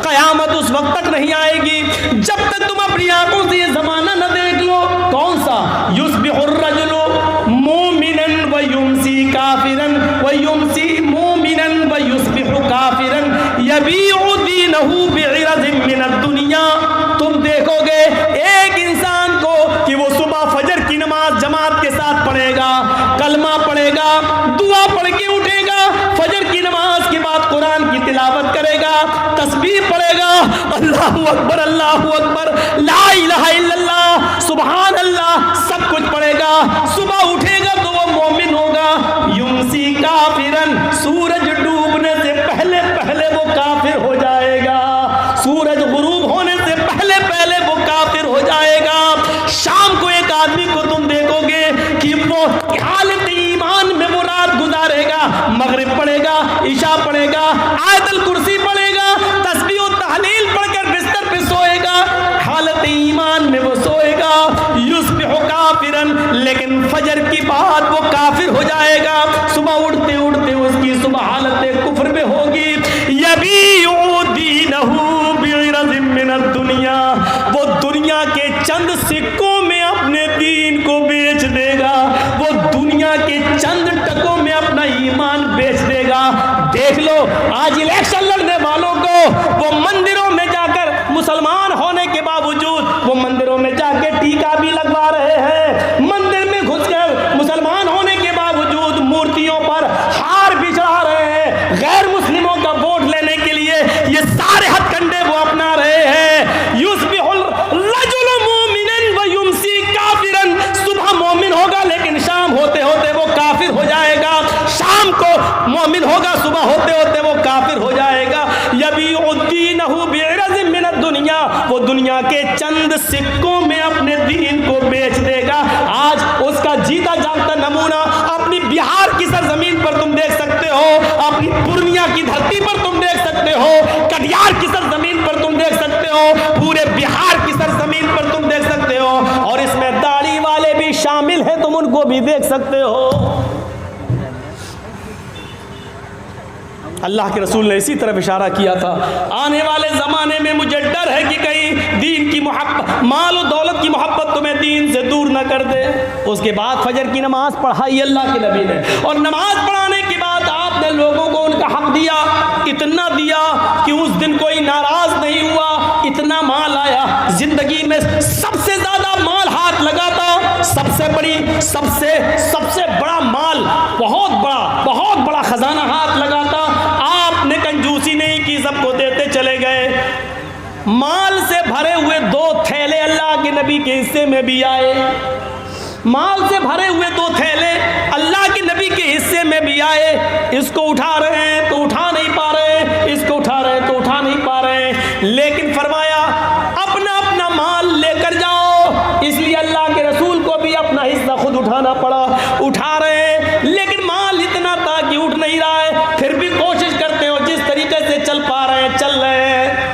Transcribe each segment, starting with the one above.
قیامت اس وقت تک نہیں آئے گی جب تک تم اپنی آنکھوں سے یہ زمانہ نہ دیکھ لو. کون سا؟ یصبح الرجل مومنا ویمسی کافرا ویمسی مومنا ویصبح کافرا یبیع دینہ بعرض من الدنیا. تم دیکھو گے ایک انسان کو کہ وہ صبح فجر کی نماز جماعت کے ساتھ پڑھے گا, کلمہ پڑھے گا, دعا پڑھ کے اٹھے گا, فجر کی نماز کے بعد قرآن کی تلاوت کرے گا, تسبیح پڑھے گا, اللہ اکبر لا الہ الا اللہ سبحان اللہ سب کچھ پڑھے گا. صبح اٹھے گا تو وہ مومن ہوگا. یمسی کافرن, سورج ڈوبنے سے پہلے پہلے وہ کافر ہو جائے گا, سورج غروب ہونے سے پہلے پہلے وہ کافر ہو جائے گا. شام کو ایک آدمی کو تم دیکھو گے کہ وہ حالت ایمان میں وہ رات گزارے گا, مغرب پڑھے گا, عشاء پڑھے گا, آیت الکرسی پڑھے گا, تسبیح و تحلیل پڑھ کر بستر پہ سوئے گا, حالت ایمان میں وہ سوئے گا. یصبح کافرن, لیکن فجر کی بعد وہ کافر ہو جائے گا. صبح اٹھتے اٹھتے اس کی صبح حالت کفر میں ہوگی. یبیع دینہ بعرض من الدنیا, وہ دنیا کے چند سکوں میں اپنے دین کو بیچ دے گا, وہ دنیا کے چند ٹکوں میں اپنا ایمان بیچ دے گا. دیکھ لو آج الیکشن لڑنے والوں کو وہ مندروں میں جا کر مسلمان ہونے کے باوجود وہ مندروں میں جا کے ٹیکا بھی لگوا رہے ہیں, مندر میں گھس کر مسلمان ہونے کے باوجود مورتیوں پر ہار بھی چڑھا رہے ہیں. غیر مسلموں کا ووٹ لینے کے لیے یہ سارے ہتھ کنڈے وہ اپنا رہے ہیں. یصبح الرجل مومنا ویمسی کافرا, صبح مومن ہوگا لیکن شام ہوتے ہوتے وہ کافر ہو جائے گا, شام کو مومن ہوگا صبح ہوتے ہوتے وہ کافر ہو جائے گا. یبیع دینہ بعرض من الدنیا, وہ دنیا کے چند سکوں میں اپنے دین کو بیچ دے گا. آج اس کا جیتا جاگتا نمونہ اپنی بہار کی سرزمین پر تم دیکھ سکتے ہو, اپنی پورنیہ کی دھرتی پر تم دیکھ سکتے ہو, کٹیہار کی سرزمین پر تم دیکھ سکتے ہو, پورے بہار کی سرزمین پر تم دیکھ سکتے ہو, اور اس میں داڑھی والے بھی شامل ہیں, تم ان کو بھی دیکھ سکتے ہو. اللہ کے رسول نے اسی طرف اشارہ کیا تھا, آنے والے زمانے میں مجھے ڈر ہے کہ کہیں دین کی محبت, مال و دولت کی محبت تمہیں دین سے دور نہ کر دے. اس کے بعد فجر کی نماز پڑھائی اللہ کے نبی نے, اور نماز پڑھانے کے بعد آپ نے لوگوں کو ان کا حق دیا, اتنا دیا کہ اس دن کوئی ناراض نہیں ہوا. اتنا مال آیا, زندگی میں سب سے زیادہ مال ہاتھ لگا تھا, سب سے بڑا مال, بہت بڑا خزانہ ہاتھ لگا تھا. آپ نے کنجوسی نہیں کی, سب کو دیتے چلے گئے. مال سے بھرے ہوئے 2 تھیلے اللہ کے نبی کے حصے میں بھی آئے, مال سے بھرے ہوئے 2 تھیلے اللہ کے نبی کے حصے میں بھی آئے. اس کو اٹھا رہے ہیں تو اٹھا نہیں پا رہے, اس کو اٹھا رہے ہیں تو اٹھا نہیں پا رہے, لیکن فرمایا اپنا اپنا مال لے کر جاؤ. اس لیے اللہ کے رسول کو بھی اپنا حصہ خود اٹھانا پڑا. اٹھا رہے ہیں لیکن مال اتنا تھا کہ اٹھ نہیں رہا ہے, پھر بھی کوشش کرتے ہو جس طریقے سے چل پا رہے ہیں چل رہے ہیں.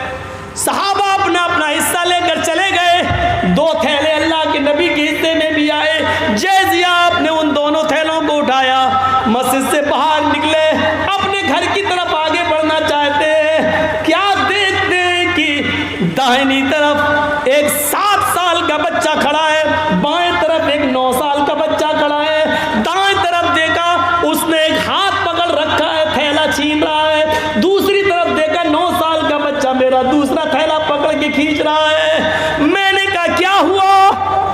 صحابہ اپنا اپنا حصہ لے کر چلے گئے. 2 تھیلے اللہ کے نبی کے حصے میں بھی آئے. جیسے آپ نے ان دونوں تھیلوں کو اٹھایا, مسجد سے باہر نکلے, اپنے گھر کی طرف آگے بڑھنا چاہتے ہیں, کیا دیکھتے ہیں کہ داہنی طرف ایک 7 سال کا بچہ کھڑا ہے, بائیں طرف ایک 9 سال کا بچہ کھڑا ہے. دائیں طرف دیکھا, اس نے ایک ہاتھ پکڑ رکھا ہے, تھیلا چھین رہا ہے. دوسری طرف دیکھا, 9 سال کا بچہ میرا دوسرا تھیلا پکڑ کے کھینچ رہا ہے. میں نے کہا کیا ہوا؟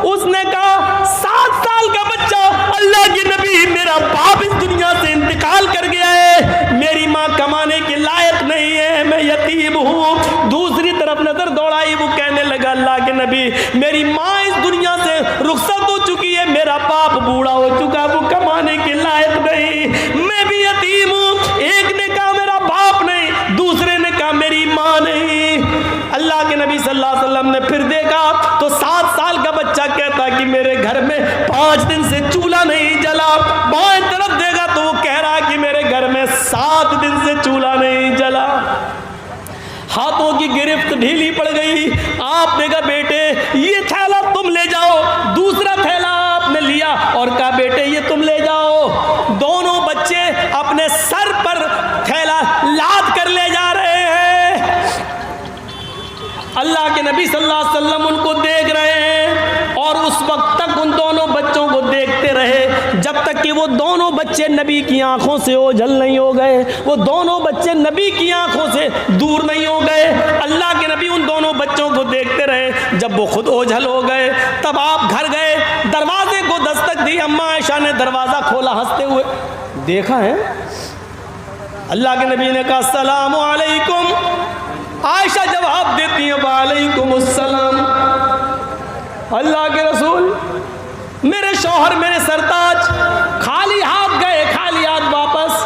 اس نے کہا 7 سال کا بچہ, اللہ کے نبی میرا باپ اس دنیا سے انتقال کر گیا ہے, میری ماں کمانے کے لائق نہیں ہے, میں یتیم ہوں. دوسری طرف نظر دوڑائی, وہ کہنے لگا اللہ کے نبی میری ماں اس دنیا سے رخصت ہو چکی ہے, میرا باپ بوڑھا ہو چکا, وہ کمانے کے لائق نہیں, میں بھی یتیم ہوں. ایک نے کہا میرا باپ نہیں, دوسرے نے کہا میری ماں نہیں. اللہ کے نبی صلی اللہ علیہ وسلم نے پھر دیکھا تو 7 سال کا بچہ کہتا کہ میرے گھر میں 5 دن سے چولہا نہیں جلا. بائیں طرف دیکھا تو وہ کہہ رہا کہ میرے گھر میں 7 دن سے چولہا نہیں جلا. ہاتھوں کی گرفت ڈھیلی پڑ گئی. آپ نے کہا بیٹے یہ تھیلا تم لے جاؤ. دوسرا تھیلا آپ نے لیا اور کہا بیٹے یہ تم لے جاؤ. دونوں بچے اپنے سر پر تھیلا لاد کر لے جا رہے ہیں. اللہ کے نبی صلی اللہ علیہ وسلم ان کو دیکھ رہے ہیں اور اس وقت تک ان دونوں بچوں کو دیکھتے رہے جب تک کہ وہ دونوں بچے نبی کی آنکھوں سے اوجھل نہیں ہو گئے، وہ دونوں بچے نبی کی آنکھوں سے دور نہیں ہو گئے۔ اللہ کے نبی ان دونوں بچوں کو دیکھتے رہے، جب وہ خود اوجھل ہو گئے تب آپ گھر گئے، دروازے کو دستک دی، اماں عائشہ نے دروازہ کھولا ہنستے ہوئے، دیکھا ہے اللہ کے نبی نے کہا السلام علیکم، عائشہ جواب دیتی ہیں وعلیکم السلام۔ اللہ کے رسول میرے شوہر میرے سرتاج خالی ہاتھ گئے، خالی ہاتھ واپس،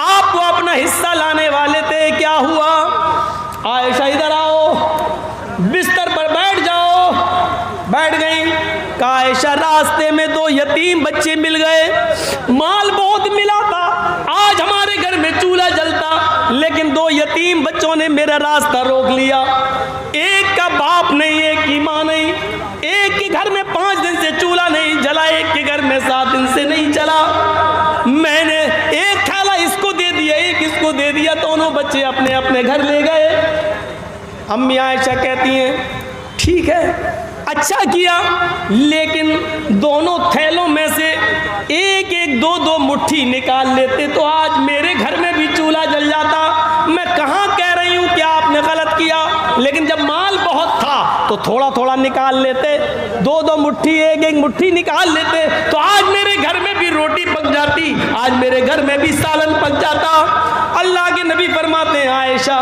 آپ تو اپنا حصہ لانے والے تھے، کیا ہوا؟ عائشہ ادھر آؤ، بستر پر بیٹھ جاؤ۔ بیٹھ گئی۔ کہا عائشہ راستے میں 2 یتیم بچے مل گئے، مال بہت ملا تھا، آج ہمارے گھر میں چولہا جلتا، لیکن 2 یتیم بچوں نے میرا راستہ روک لیا، ایک کا باپ نہیں، ایک کی ماں نہیں، ایک کے گھر میں 5 دن سے چولہا نہیں جلا، ایک کے گھر میں 7 دن سے نہیں چلا، میں نے ایک تھیلا اس کو دے دیا، ایک اس کو دے دیا، دونوں بچے اپنے اپنے گھر لے گئے۔ امی عائشہ کہتی ہیں ٹھیک ہے اچھا کیا، لیکن دونوں تھیلوں میں سے ایک ایک 2 مٹھی نکال لیتے تو آج میرے گھر میں بھی چولہا جل جاتا۔ میں کہاں کہہ رہی ہوں کہ آپ نے غلط کیا، لیکن جب مال بہت تھا تو تھوڑا تھوڑا نکال لیتے، 2 مٹھی ایک ایک مٹھی نکال لیتے تو آج میرے گھر میں بھی روٹی پک جاتی، آج میرے گھر میں بھی سالن پک جاتا۔ اللہ کے نبی فرماتے ہیں عائشہ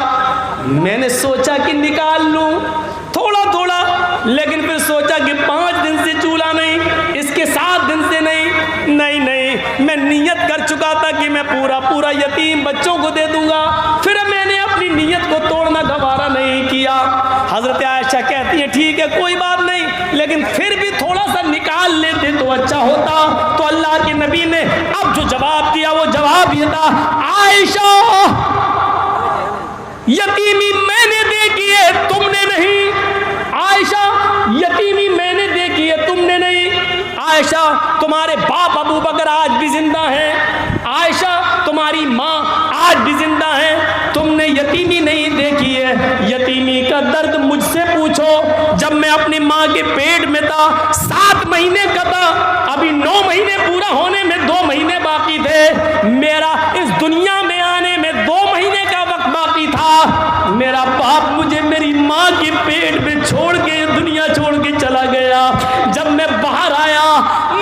میں نے سوچا کہ نکال لوں تھوڑا تھوڑا، لیکن پھر سوچا کہ 5 دن سے چولہا نہیں، اس کے 7 دن سے نہیں، میں نیت کر چکا تھا کہ میں پورا یتیم بچوں کو دے دوں گا، پھر میں نے اپنی نیت کو توڑنا گوارا نہیں کیا۔ حضرت عائشہ کہتی ہے ٹھیک ہے کوئی بات نہیں، لیکن پھر بھی تھوڑا سا نکال لیتے تو اچھا ہوتا۔ تو اللہ کے نبی نے اب جو جواب دیا وہ جواب یہ تھا عائشہ یتیمی میں نے دیکھی ہے تم نے نہیں، عائشہ یتیمی میں نے دیکھی ہے تم نے نہیں، عائشہ تمہارے باپ ابو بکر آج بھی زندہ ہیں، عائشہ تمہاری ماں آج بھی زندہ ہیں، تم نے یتیمی نہیں دیکھی ہے۔ یتیمی کا درد مجھ سے پوچھو، جب میں اپنی ماں کے پیٹ میں تھا 7 مہینے کا تھا، ابھی 9 مہینے پورا ہونے میں 2 مہینے باقی تھے، میرا اس دنیا میں آنے میں 2 مہینے کا وقت باقی تھا، میرا باپ مجھے میری ماں کے پیٹ میں چھوڑ کے دنیا چھوڑ کے چلا گیا۔ جب میں باہر آیا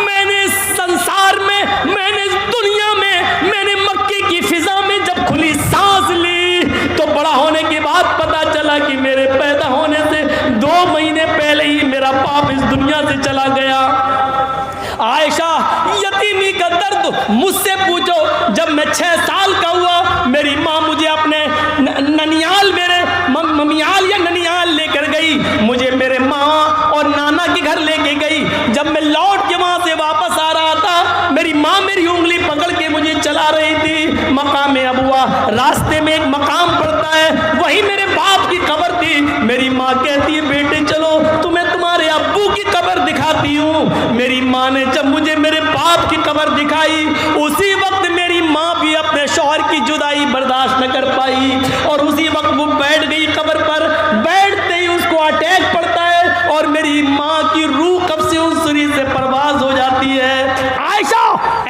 میں نے سنسار میں، میں نے دنیا میں، میں نے مکے کی فضا میں جب کھلی سانس لی تو بڑا ہونے کے بعد پتا چلا کہ میرے پیدا ہونے سے 2 مہینے پہلے ہی میرا باپ اس دنیا سے چلا گیا۔ عائشہ یتیمی کا درد مجھ سے پوچھو، جب میں 6 سال کا ہوا میری ماں مجھے اپنے ننیال، میرے ممیال یا ننیال لے کر گئی، مجھے میرے ماں اور نانا کے گھر لے کے گئی، جب میں لوٹ کے وہاں سے واپس آ رہا تھا میری ماں میری انگلی پکڑ کے مجھے چلا رہی تھی۔ مقام ابوا، راستے میں ایک مقام پڑتا ہے، وہی میرے باپ کی قبر تھی، میری ماں کہتی ہے بیٹے چلو تمہیں تمہارے ابو کی قبر دکھاتی ہوں۔ میری ماں نے جب مجھے میرے باپ کی قبر دکھائی اسی وقت میری ماں بھی اپنے شوہر کی جدائی برداشت نہ کر پائی اور اسی وقت وہ بیٹھ گئی قبر پر، بیٹھتے ہی اس کو اٹیک پڑتا ہے اور میری ماں کی روح کب سے اس سری سے پرواز ہو جاتی ہے۔ عائشہ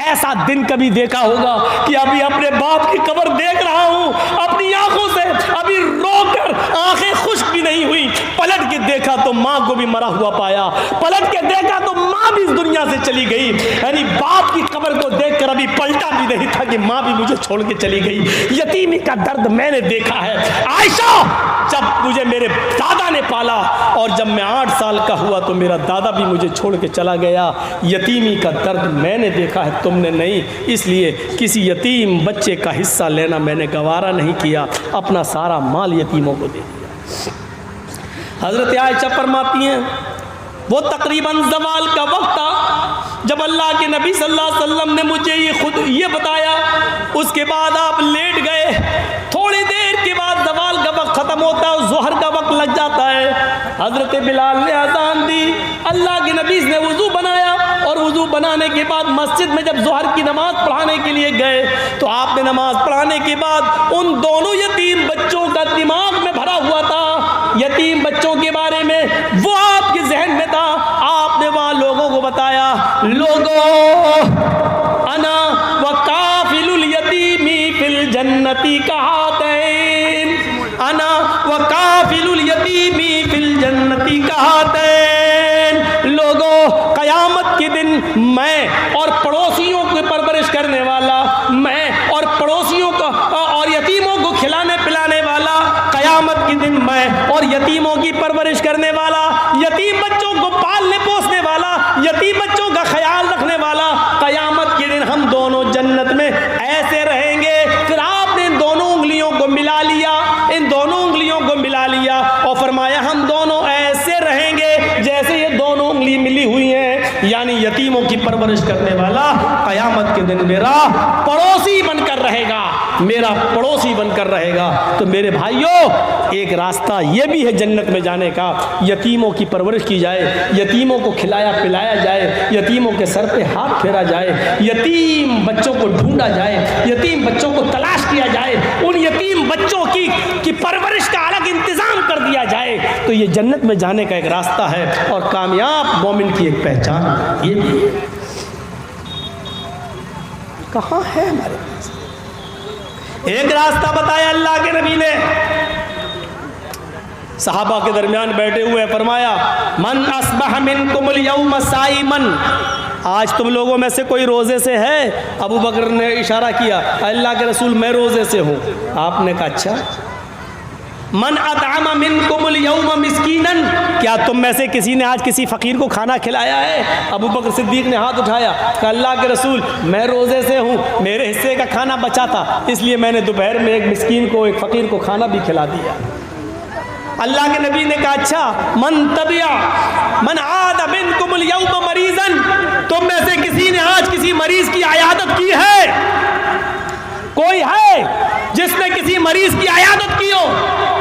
ایسا دن کبھی دیکھا ہوگا کہ ابھی اپنے باپ کی قبر دیکھ رہا ہوں اپنی آنکھوں سے، ابھی رو کر آنکھیں خشک بھی نہیں ہوئی، پلٹ کے دیکھا تو ماں کو بھی مرا ہوا پایا، پلٹ کے دیکھا تو ماں بھی اس دنیا سے چلی گئی، یعنی باپ کی قبر کو دیکھ کر ابھی پلٹا بھی نہیں تھا کہ ماں بھی مجھے چھوڑ کے چلی گئی۔ یتیمی کا درد میں نے دیکھا ہے عائشہ، جب مجھے میرے دادا نے پالا اور جب میں 8 سال کا ہوا تو میرا دادا بھی مجھے چھوڑ کے چلا گیا، یتیمی کا درد میں نے دیکھا ہے تم نے نہیں، اس لیے کسی یتیم بچے کا حصہ لینا میں نے گوارا نہیں کیا، اپنا سارا مال یتیموں کو دے دیا۔ حضرت عائشہ فرماتی ہیں وہ تقریباً زوال کا وقت تھا جب اللہ کے نبی صلی اللہ علیہ وسلم نے مجھے یہ بتایا، اس کے بعد آپ لیٹ گئے، تھوڑی دیر کے بعد زوال کا وقت ختم ہوتا ہے، ظہر کا وقت لگ جاتا ہے، حضرت بلال نے اذان دی، اللہ کے نبی نے وضو بنایا اور وضو بنانے کے بعد مسجد میں جب ظہر کی نماز پڑھانے کے لیے گئے تو آپ نے نماز پڑھانے کے بعد ان دونوں یتیم بچوں کا دماغ میں بھرا ہوا تھا، یتیم بچوں کے بارے میں وہ آپ کے ذہن میں تھا، آپ نے وہاں لوگوں کو بتایا، لوگوں انا وکافل الیتیم فی الجنت کہاتین، انا وکافل الیتیم فی الجنت کہاتین، لوگوں قیامت کے دن میں اور پڑوسیوں کو پرورش کرنے والا، میں اور پڑوسیوں کو اور یتیموں کو کھلانے پلانے والا، قیامت کے دن میں اور یتیموں کی پرورش کرنے والا، یتیم بچوں کو پالنے پوسنے والا، یتیم بچوں کا خیال رکھنے والا، قیامت کے دن ہم دونوں جنت میں ایسے رہیں گے۔ پھر آپ نے ان دونوں انگلیوں کو ملا لیا، ان دونوں انگلیوں کو ملا لیا اور فرمایا ہم دونوں ایسے رہیں گے جیسے یہ دونوں انگلی ملی ہوئی ہیں، یعنی یتیموں کی پرورش کرنے والا قیامت کے دن میرا پڑوسی بن کر رہے گا، میرا پڑوسی بن کر رہے گا۔ تو میرے بھائیوں، ایک راستہ یہ بھی ہے جنت میں جانے کا، یتیموں کی پرورش کی جائے، یتیموں کو کھلایا پلایا جائے، یتیموں کے سر پہ ہاتھ پھیرا جائے، یتیم بچوں کو ڈھونڈا جائے، یتیم بچوں کو تلاش کیا جائے، ان یتیم بچوں کی پرورش کا الگ انتظام کر دیا جائے، تو یہ جنت میں جانے کا ایک راستہ ہے اور کامیاب مومن کی ایک پہچان یہ بھی ہے۔ کہاں ہے ہمارے پاس؟ ایک راستہ بتایا اللہ کے نبی نے، صحابہ کے درمیان بیٹھے ہوئے فرمایا من اصبح منکم اليوم صائما، آج تم لوگوں میں سے کوئی روزے سے ہے؟ ابو بکر نے اشارہ کیا، اللہ کے رسول میں روزے سے ہوں۔ آپ نے کہا اچھا۔ من اطعم منکم اليوم مسکینا، کیا تم میں سے کسی نے آج کسی فقیر کو کھانا کھلایا ہے؟ ابو بکر صدیق نے ہاتھ اٹھایا، کہا اللہ کے رسول میں روزے سے ہوں، میرے حصے کا کھانا بچا تھا، اس لیے میں نے دوپہر میں ایک مسکین کو، ایک فقیر کو کھانا بھی کھلا دیا۔ اللہ کے نبی نے کہا اچھا، من عاد منکم اليوم مریضا، تم میں سے کسی نے آج کسی مریض کی عیادت کی ہے؟ کوئی ہے جس نے کسی مریض کی عیادت کی ہو؟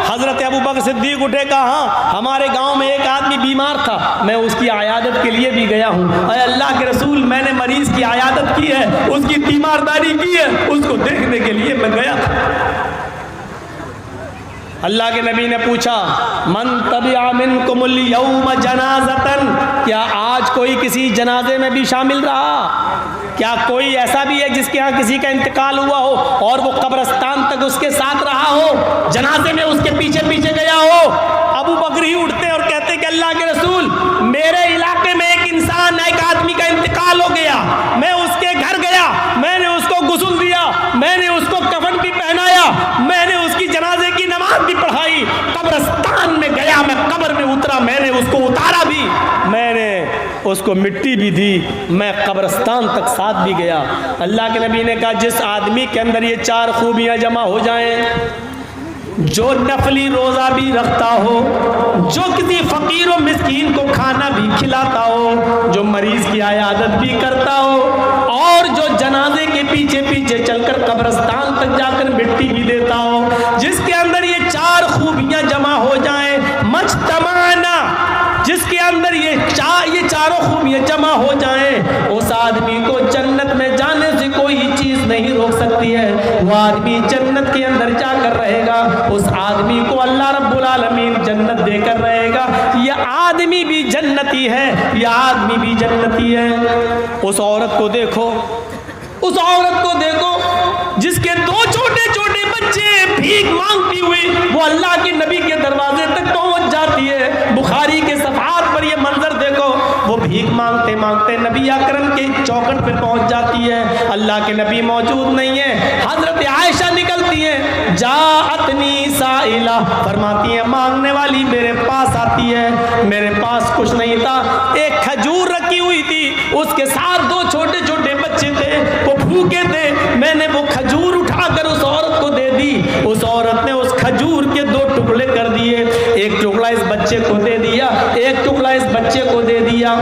حضرت ابو بکر صدیق اٹھے، کہا ہاں، ہمارے گاؤں میں ایک آدمی بیمار تھا، میں اس کی عیادت کے لیے بھی گیا ہوں۔ اے اللہ کے رسول میں نے مریض کی عیادت کی ہے، اس کی تیمارداری کی ہے، اس کو دیکھنے کے لیے میں گیا تھا۔ اللہ کے نبی نے پوچھا من تبع منکم اليوم جنازتن، کیا آج کوئی کسی جنازے میں بھی شامل رہا؟ کیا کوئی ایسا بھی ہے جس کے ہاں کسی کا انتقال ہوا ہو اور وہ قبرستان تک اس کے ساتھ رہا ہو، جنازے میں اس کے پیچھے پیچھے گیا ہو؟ ابو بکر ہی اٹھتے اور کہتے کہ اللہ کے رسول میرے علاقے میں ایک انسان، ایک آدمی کا انتقال ہو گیا، میں اس کے گھر گیا، میں نے اس کو غسل دیا، میں نے اس کو کفن بھی پہنایا، میں نے اس کی جنازے کی نماز بھی پڑھائی، قبرستان میں گیا، میں قبر میں اترا، میں نے اس کو اتارا بھی، میں نے اس کو مٹی بھی دی، میں قبرستان تک ساتھ بھی گیا۔ اللہ کے نبی نے کہا جس آدمی کے اندر یہ چار خوبیاں جمع ہو جائیں، جو نفلی روزہ بھی رکھتا ہو، جو کسی فقیر و مسکین کو کھانا بھی کھلاتا ہو، جو مریض کی عیادت بھی کرتا ہو، اور جو جنازے کے پیچھے پیچھے چل کر قبرستان تک جا کر مٹی بھی دیتا ہو، جس کے اندر یہ چار خوبیاں جمع ہو جائیں، مجتمعنا، جس کے اندر یہ چاروں خوبیاں جمع ہو جائیں، اس آدمی کو جنت میں جانے سے کوئی چیز نہیں روک سکتی ہے، وہ آدمی جنت کے اندر جا کر رہے گا، اس آدمی کو اللہ رب العالمین جنت دے کر رہے گا۔ یہ آدمی بھی جنتی ہے، یہ آدمی بھی جنتی ہے۔ اس عورت کو دیکھو، اس عورت کو دیکھو جس کے دو چھوٹے چھوٹے بچے بھیک مانگتی ہوئی وہ اللہ کے نبی کے دروازے تک پہنچ جاتی ہے۔ بخاری کے صفحات پر یہ منظر دیکھو، وہ بھیک مانگتے مانگتے نبی اکرم کے چوکھٹ پہ پہنچ جاتی ہے، اللہ کے نبی موجود نہیں ہے، حضرت عائشہ نکلتی ہیں، جاءتنی سائلہ، فرماتی ہیں مانگنے والی میرے پاس آتی ہے، میرے پاس کچھ نہیں تھا، ایک کھجور رکھی ہوئی تھی، اس کے ساتھ دو چھوٹے چھوٹے بچے تھے، وہ بھوکے تھے، میں نے وہ کھجور اٹھا کر اس عورت کو دے دی، اس عورت نے اس کھجور کے دو ٹکڑے کر دیے، ایک ٹکڑا اس بچے کو دے دیا، ایک ٹکڑا اس بچے کو دے دیا،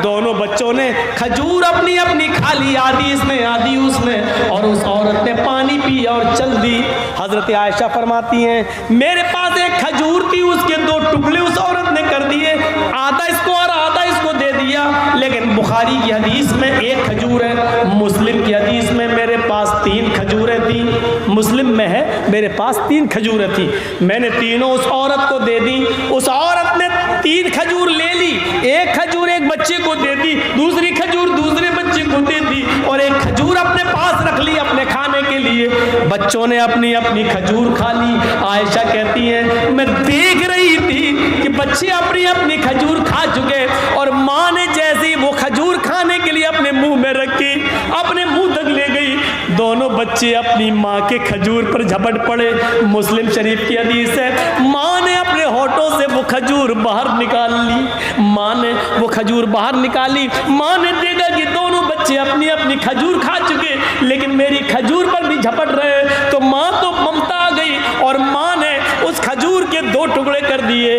دونوں بچوں نے کھجور اپنی اپنی کھا لی، آدھی اس نے آدھی اس نے، اور اس عورت نے پانی پیا اور چل دی۔ حضرت عائشہ فرماتی ہیں میرے پاس ایک کھجور تھی، اس کے دو ٹکڑے اس عورت نے کر دیے، آدھا اس کو اور آدھا اس کو دے دیا، لیکن بخاری کی حدیث میں ایک کھجور ہے، مسلم کی حدیث میں میرے پاس 3 کھجوریں تھیں، مسلم میں ہے میرے پاس 3 کھجوریں تھیں، میں نے تینوں اس عورت کو دے دی، بچوں نے اپنی اپنی کھجور کھا لی. عائشہ کہتی ہیں میں دیکھ رہی تھی کہ بچے اپنی اپنی کھجور کھا چکے اور ماں نے جیسے ہی وہ کھجور کھانے کے لیے اپنے منہ میں رکھی, اپنے منہ تک لے گئی, دونوں بچے اپنی ماں کے کھجور پر جھپٹ پڑے. مسلم شریف کی حدیث ہے, ماں نے اپنے ہونٹوں سے وہ کھجور باہر نکال لی. ماں نے وہ کھجور باہر نکالی. ماں نے دیکھا کہ دونوں بچے اپنی اپنی کھجور کھا چکے لیکن میری کھجور پر بھی جھپٹ رہے. تو ماں تو ممتا آ گئی اور ماں نے اس کھجور کے 2 ٹکڑے کر دیے.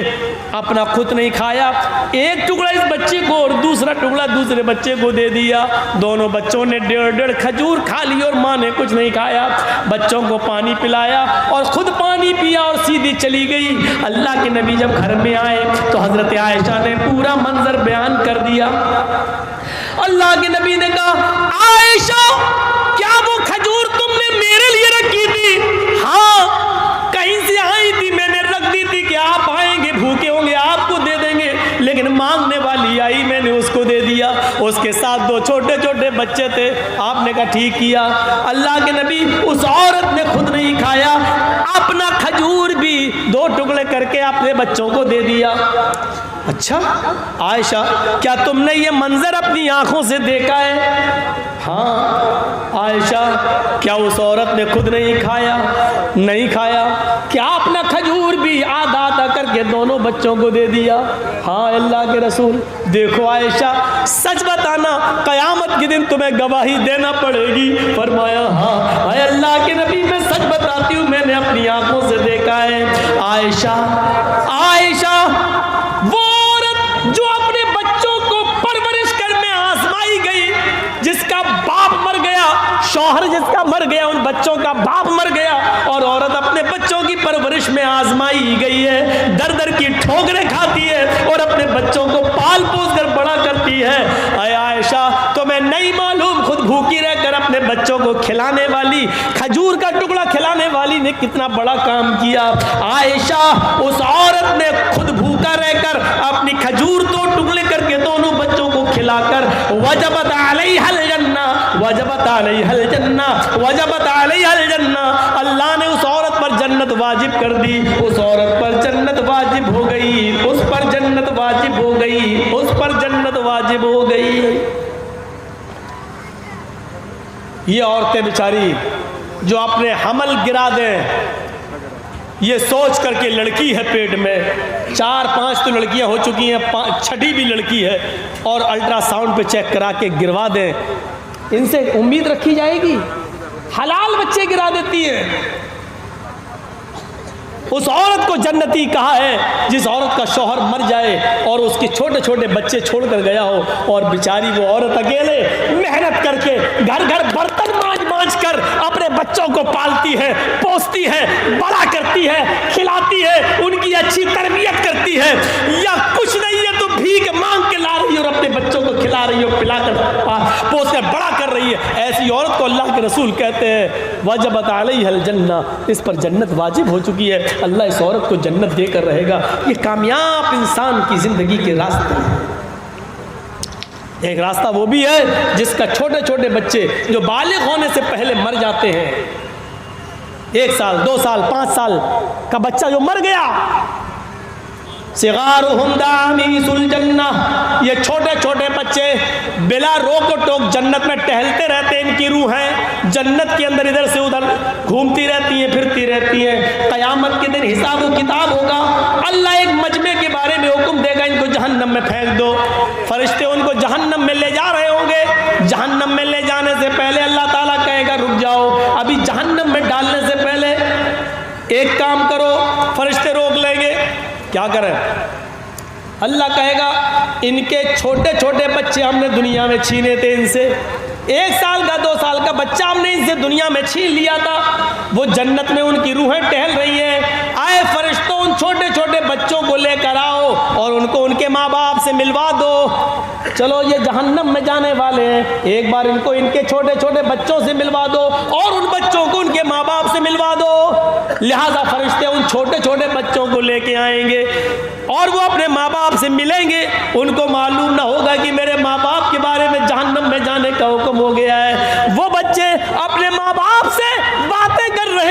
اپنا خود نہیں کھایا, ایک ٹکڑا اس بچے کو اور دوسرا ٹکڑا دوسرے بچے کو دے دیا. دونوں بچوں نے 1.5 کھجور کھا لی اور ماں نے کچھ نہیں کھایا. بچوں کو پانی پلایا اور خود پانی پیا اور سیدھی چلی گئی. اللہ کے نبی جب گھر میں آئے تو حضرت عائشہ نے پورا منظر بیان کر دیا. اللہ کے نبی نے کہا عائشہ کیا وہ کھجور تم نے میرے لیے رکھی تھی؟ ہاں, کہیں سے آئی تھی, میں نے رکھ دی تھی کہ آپ آئیں گے, بھوکے ہوں گے, آپ کو دے دیں گے, لیکن مانگنے والی آئی, میں نے اس کو دے دیا. اس کے ساتھ 2 چھوٹے چھوٹے بچے تھے. آپ نے کہا ٹھیک کیا. اللہ کے نبی اس عورت نے خود نہیں کھایا, اپنا کھجور بھی 2 ٹکڑے کر کے اپنے بچوں کو دے دیا. اچھا عائشہ کیا تم نے یہ منظر اپنی آنکھوں سے دیکھا ہے؟ ہاں. عائشہ کیا اس عورت نے خود نہیں کھایا؟ نہیں کھایا. کیا اپنا کھجور بھی آدھا آدھا کر کے دونوں بچوں کو دے دیا؟ ہاں اللہ کے رسول. دیکھو عائشہ سچ بتانا, قیامت کے دن تمہیں گواہی دینا پڑے گی. فرمایا ہاں اے اللہ کے نبی میں سچ بتاتی ہوں, میں نے اپنی آنکھوں سے دیکھا ہے. عائشہ وہ عورت جو اپنے بچوں کو پرورش کر میں آزمائی گئی, جس کا باپ مر گیا, شوہر جس کا مر گیا, ان بچوں کا باپ مر گیا, اور عورت اپنے بچوں کی پرورش میں آزمائی گئی ہے, در در کی ٹھوکریں کھاتی ہے اور اپنے بچوں کو پال پوس کر بڑا کرتی ہے. اے عائشہ تمہیں نہیں معلوم خود بھوکی رہ کر اپنے بچوں کو کھلانے والی, کھجور کا ٹکڑا کھلانے والی نے کتنا بڑا کام کیا. عائشہ اس عورت نے خود بھوکا رہ کر اپنی کھجور 2 ٹکڑے کر کے دونوں بچوں کو کھلا کر وجبت علیہا الجنہ, وجبت علیہا الجنہ, وجبت علیہا الجنہ, اللہ نے اس عورت پر جنت واجب کر دی. اس عورت پر جنت واجب ہو گئی, اس پر جنت واجب ہو گئی, اس پر جنت واجب ہو گئی. یہ عورتیں بیچاری جو اپنے حمل گرا دیں, یہ سوچ کر کے لڑکی ہے پیٹ میں, 4-5 تو لڑکیاں ہو چکی ہیں, 6ٹھی بھی لڑکی ہے, اور الٹرا ساؤنڈ پہ چیک کرا کے گروا دیں, ان سے امید رکھی جائے گی؟ حلال بچے گرا دیتی ہیں. اس عورت کو جنتی کہا ہے جس عورت کا شوہر مر جائے اور اس کے چھوٹے چھوٹے بچے چھوڑ کر گیا ہو, اور بیچاری وہ عورت اکیلے محنت کر کے گھر گھر برتن مانج کر اپنے بچوں کو پالتی ہے, پوستی ہے, بڑا کرتی ہے, کھلاتی ہے, ان کی اچھی تربیت کرتی ہے, یا کچھ نہیں ہے تو بھیک مانگ کے لا رہی ہے اور اپنے بچوں کو کھلا رہی ہے, پلا کر پوس کر بڑا کر رہی ہے. ایسی عورت کو اللہ کے رسول کہتے ہیں وجبت علیہا الجنہ, اس پر جنت واجب ہو چکی ہے, اللہ اس عورت کو جنت دے کر رہے گا. یہ کامیاب انسان کی زندگی کے راستے ہیں. ایک راستہ وہ بھی ہے جس کا چھوٹے چھوٹے بچے جو بالغ ہونے سے پہلے مر جاتے ہیں, 1 سال 2 سال 5 سال کا بچہ جو مر گیا, صغارہم دعامیس الجنہ, یہ چھوٹے چھوٹے بچے بلا روک و ٹوک جنت میں ٹہلتے رہتے ہیں. ان کی روحیں جنت کے اندر ادھر سے ادھر گھومتی رہتی ہیں, پھرتی رہتی ہیں. قیامت کے دن حساب و کتاب ہوگا, اللہ ایک مجمع کے بارے میں حکم دے گا ان کو جہنم میں پھینک دو. فرشتے ان کو جہنم میں لے جا رہے ہوں گے. جہنم میں لے جانے سے پہلے اللہ تعالیٰ کہے گا رک جاؤ, ابھی جہنم میں ڈالنے سے پہلے ایک کام کرو. فرشتے روک لیں گے, کیا کریں؟ اللہ کہے گا ان کے چھوٹے چھوٹے بچے ہم نے دنیا میں چھینے تھے, ان سے 1 سال کا 2 سال کا بچہ ہم نے ان سے دنیا میں چھین لیا تھا, وہ جنت میں ان کی روحیں ٹہل رہی ہیں. آئے فرشتوں ان چھوٹے چھوٹے بچوں کو لے کر آؤ اور ان کو ان کے ماں باپ سے ملوا دو. چلو یہ جہنم میں جانے والے ہیں, ایک بار ان کو ان کے چھوٹے چھوٹے بچوں سے ملوا دو اور ان بچوں کو ان کے ماں باپ سے ملوا دو. لہذا فرشتے ان چھوٹے چھوٹے بچوں کو لے کے آئیں گے اور وہ اپنے ماں باپ سے ملیں گے. ان کو معلوم نہ ہوگا کہ میرے ماں باپ کے بارے میں جہنم میں جانے کا حکم ہو گیا ہے. وہ بچے اپنے ماں باپ سے باتیں کر رہے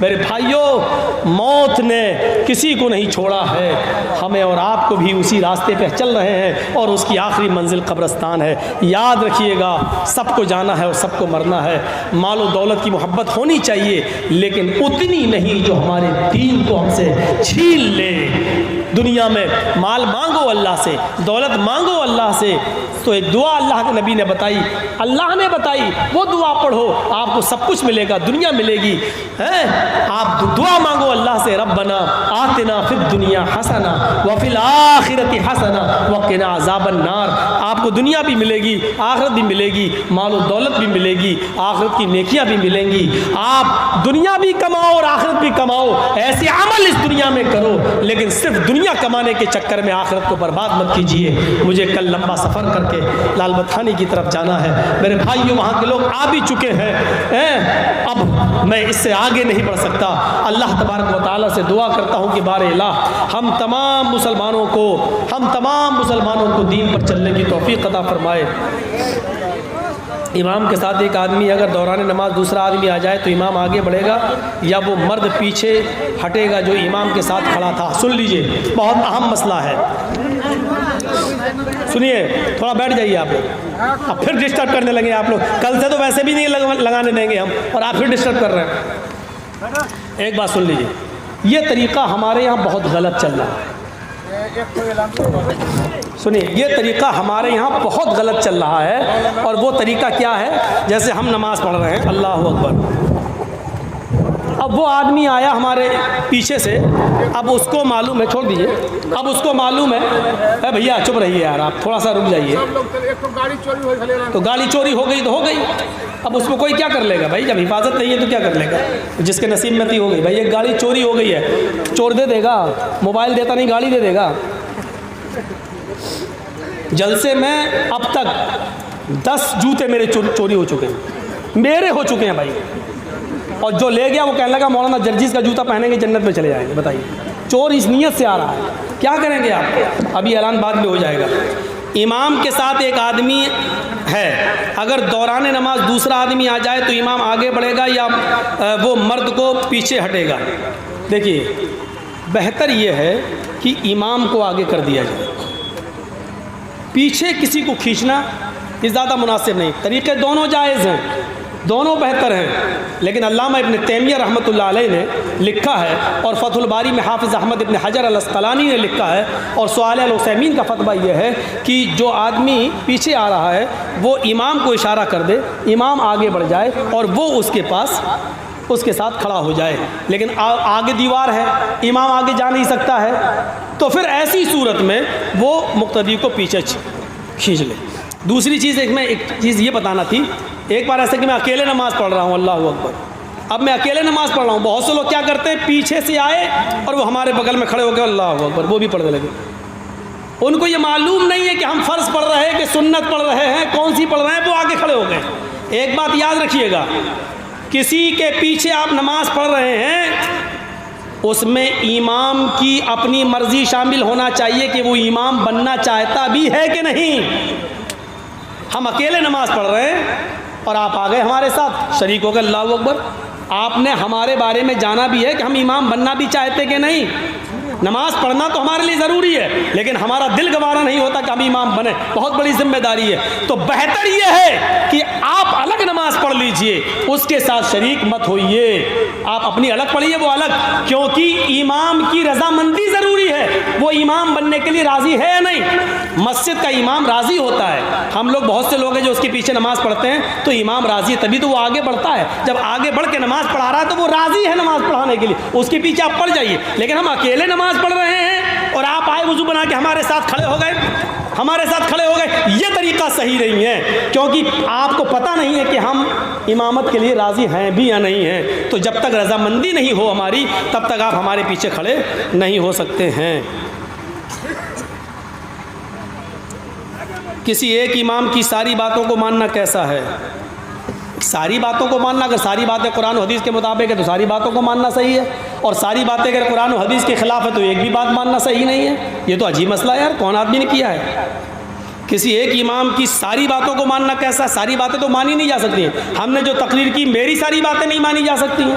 میرے بھائیوں، موت نے کسی کو نہیں چھوڑا ہے، ہمیں اور آپ کو بھی اسی راستے پہ چل رہے ہیں اور اس کی آخری منزل قبرستان ہے۔ یاد رکھیے گا، سب کو جانا ہے اور سب کو مرنا ہے۔ مال و دولت کی محبت ہونی چاہیے، لیکن اتنی نہیں جو ہمارے دین کو ہم سے چھین لے۔ دنیا میں مال مانگو اللہ سے، دولت مانگو اللہ سے، تو ایک دعا اللہ کے نبی نے بتائی، اللہ نے بتائی، وہ دعا پڑھو، آپ کو سب کچھ ملے گا، دنیا ملے گی۔ آپ دعا مانگو اللہ سے، ربنا آتنا فی الدنیا حسنہ وفی الآخرۃ حسنہ وقنا عذاب النار۔ آپ کو دنیا بھی ملے گی، آخرت بھی ملے گی، مال و دولت بھی ملے گی، آخرت کی نیکیاں بھی ملیں گی۔ آپ دنیا بھی کماؤ اور آخرت بھی کماؤ، ایسے عمل اس دنیا میں کرو، لیکن صرف دنیا کمانے کے چکر میں آخرت کو برباد مت کیجیے۔ مجھے کل لمبا سفر کر کے لال بتھانی کی طرف جانا ہے، میرے بھائیوں وہاں کے لوگ آ بھی چکے ہیں، اب میں اس سے آگے نہیں بڑھ سکتا۔ اللہ تبارک و تعالیٰ سے دعا کرتا ہوں کہ بار الہ ہم تمام مسلمانوں کو دین پر چلنے کی توفیق عطا فرمائے۔ امام کے ساتھ ایک آدمی اگر دوران نماز دوسرا آدمی آ جائے تو امام آگے بڑھے گا یا وہ مرد پیچھے ہٹے گا جو امام کے ساتھ کھڑا تھا؟ سن لیجئے، بہت اہم مسئلہ ہے، سنیے، تھوڑا بیٹھ جائیے آپ لوگ، اب پھر ڈسٹرب کرنے لگے آپ لوگ، کل سے تو ویسے بھی نہیں لگانے دیں گے ہم، اور آپ پھر ڈسٹرب کر رہے ہیں۔ ایک بات سن لیجئے، یہ طریقہ ہمارے یہاں بہت غلط چل رہا ہے، سنیے، یہ طریقہ ہمارے یہاں بہت غلط چل رہا ہے، اور وہ طریقہ کیا ہے؟ جیسے ہم نماز پڑھ رہے ہیں، اللہ اکبر، اب وہ آدمی آیا ہمارے پیچھے سے، اب اس کو معلوم ہے، چھوڑ دیجئے، اب اس کو معلوم ہے، اے بھیا چپ رہیے یار، آپ تھوڑا سا رک جائیے، تو گاڑی چوری ہو گئی تو ہو گئی، اب اس میں کوئی کیا کر لے گا بھائی؟ جب حفاظت نہیں ہے تو کیا کر لے گا؟ جس کے نصیب میں تھی ہو گئی، بھائی ایک گاڑی چوری ہو گئی ہے، چور دے دے گا؟ موبائل دیتا نہیں، گاڑی دے دے گا؟ جلسے میں اب تک 10 جوتے میرے چوری ہو چکے ہیں، میرے ہو چکے ہیں بھائی، اور جو لے گیا وہ کہنے لگا مولانا جرجیز کا جوتا پہنیں گے جنت میں چلے جائیں گے۔ بتائیے، چور اس نیت سے آ رہا ہے، کیا کریں گے آپ؟ ابھی اعلان بعد میں ہو جائے گا۔ امام کے ساتھ ایک آدمی ہے، اگر دوران نماز دوسرا آدمی آ جائے تو امام آگے بڑھے گا یا وہ مرد کو پیچھے ہٹے گا؟ دیکھیے، بہتر یہ ہے کہ امام کو آگے کر دیا جائے، پیچھے کسی کو کھینچنا یہ زیادہ مناسب نہیں۔ طریقے دونوں جائز ہیں، دونوں بہتر ہیں، لیکن علامہ ابن تیمیہ رحمۃ اللہ علیہ نے لکھا ہے، اور فتح الباری میں حافظ احمد ابن حجر الاسقلانی نے لکھا ہے، اور صالح العثیمین کا فتویٰ یہ ہے کہ جو آدمی پیچھے آ رہا ہے وہ امام کو اشارہ کر دے، امام آگے بڑھ جائے اور وہ اس کے ساتھ کھڑا ہو جائے، لیکن آگے دیوار ہے، امام آگے جا نہیں سکتا ہے، تو پھر ایسی صورت میں وہ مقتدی کو پیچھے کھینچ لے۔ دوسری چیز ایک چیز یہ بتانا تھی، ایک بار ایسا کہ میں اکیلے نماز پڑھ رہا ہوں، اللہ اکبر، اب میں اکیلے نماز پڑھ رہا ہوں، بہت سے لوگ کیا کرتے ہیں، پیچھے سے آئے اور وہ ہمارے بغل میں کھڑے ہو گئے، اللہ اکبر، وہ بھی پڑھنے لگے۔ ان کو یہ معلوم نہیں ہے کہ ہم فرض پڑھ رہے ہیں کہ سنت پڑھ رہے ہیں، کون سی پڑھ رہے ہیں، وہ آگے کھڑے ہو گئے۔ ایک بات یاد رکھیے گا، کسی کے پیچھے آپ نماز پڑھ رہے ہیں، اس میں امام کی اپنی مرضی شامل ہونا چاہیے کہ وہ امام بننا چاہتا بھی ہے کہ نہیں۔ ہم اکیلے نماز پڑھ رہے ہیں اور آپ آ گئے ہمارے ساتھ، شریک ہو گئے، اللہ اکبر، آپ نے ہمارے بارے میں جانا بھی ہے کہ ہم امام بننا بھی چاہتے کہ نہیں۔ نماز پڑھنا تو ہمارے لیے ضروری ہے، لیکن ہمارا دل گوارا نہیں ہوتا کہ ہم امام بنے، بہت بڑی ذمہ داری ہے۔ تو بہتر یہ ہے کہ آپ الگ نماز پڑھ لیجئے، اس کے ساتھ شریک مت ہوئیے، آپ اپنی الگ پڑھیے، وہ الگ، کیونکہ امام کی رضامندی ضروری ہے، وہ امام بننے کے لیے راضی ہے یا نہیں۔ مسجد کا امام راضی ہوتا ہے، ہم لوگ بہت سے لوگ ہیں جو اس کے پیچھے نماز پڑھتے ہیں تو امام راضی ہے، تبھی تو وہ آگے بڑھتا ہے، جب آگے بڑھ کے نماز پڑھا رہا ہے تو وہ راضی ہے نماز پڑھانے کے لیے، اس کے پیچھے آپ پڑھ جائیے۔ لیکن ہم اکیلے نماز پڑھ رہے ہیں اور آپ آئے وضو بنا کے ہمارے ساتھ کھڑے ہو گئے، یہ طریقہ صحیح نہیں ہے، کیونکہ آپ کو پتہ نہیں ہے کہ ہم امامت کے لیے راضی ہیں بھی یا نہیں ہیں۔ تو جب تک رضامندی نہیں ہو ہماری، تب تک آپ ہمارے پیچھے کھڑے نہیں ہو سکتے ہیں۔ کسی ایک امام کی ساری باتوں کو ماننا کیسا ہے؟ ساری باتوں کو ماننا، اگر ساری باتیں قرآن و حدیث کے مطابق ہے تو ساری باتوں کو ماننا صحیح ہے، اور ساری باتیں اگر قرآن و حدیث کے خلاف ہے تو ایک بھی بات ماننا صحیح نہیں ہے۔ یہ تو عجیب مسئلہ ہے یار، کون آدمی نے کیا ہے؟ کسی ایک امام کی ساری باتوں کو ماننا کیسا؟ ساری باتیں تو مانی نہیں جا سکتی ہیں، ہم نے جو تقریر کی میری ساری باتیں نہیں مانی جا سکتی ہیں،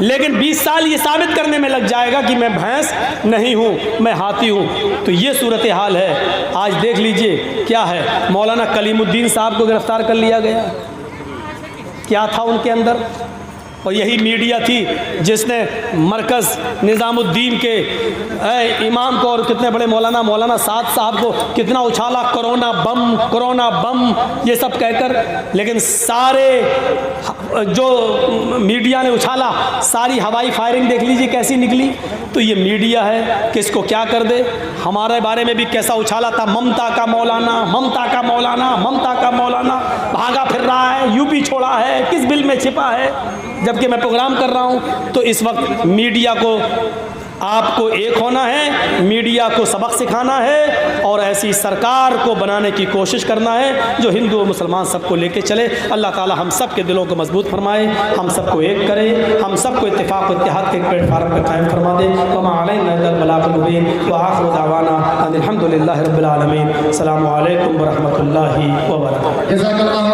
لیکن 20 سال یہ ثابت کرنے میں لگ جائے گا کہ میں بھینس نہیں ہوں، میں ہاتھی ہوں۔ تو یہ صورتحال ہے۔ آج دیکھ لیجئے کیا ہے، مولانا کلیم الدین صاحب کو گرفتار کر لیا گیا، کیا تھا ان کے اندر؟ اور یہی میڈیا تھی جس نے مرکز نظام الدین کے امام کو اور کتنے بڑے مولانا سعد صاحب کو کتنا اچھالا، کرونا بم یہ سب کہہ کر، لیکن سارے جو میڈیا نے اچھالا، ساری ہوائی فائرنگ دیکھ لیجیے کیسی نکلی۔ تو یہ میڈیا ہے، کس کو کیا کر دے۔ ہمارے بارے میں بھی کیسا اچھالا تھا، ممتا کا مولانا بھاگا پھر رہا ہے، یو پی چھوڑا ہے، کس بل میں چھپا ہے، جبکہ میں پروگرام کر رہا ہوں۔ تو اس وقت میڈیا کو، آپ کو ایک ہونا ہے، میڈیا کو سبق سکھانا ہے، اور ایسی سرکار کو بنانے کی کوشش کرنا ہے جو ہندو و مسلمان سب کو لے کے چلے۔ اللہ تعالی ہم سب کے دلوں کو مضبوط فرمائے، ہم سب کو ایک کرے، ہم سب کو اتفاق و اتحاد کے پلیٹ فارم پر قائم فرما دے۔ وما علینا الا البلاغ المبین، وآخر دعوانا ان الحمد للہ رب العالمین۔ السلام علیکم ورحمۃ اللہ وبرکاتہ۔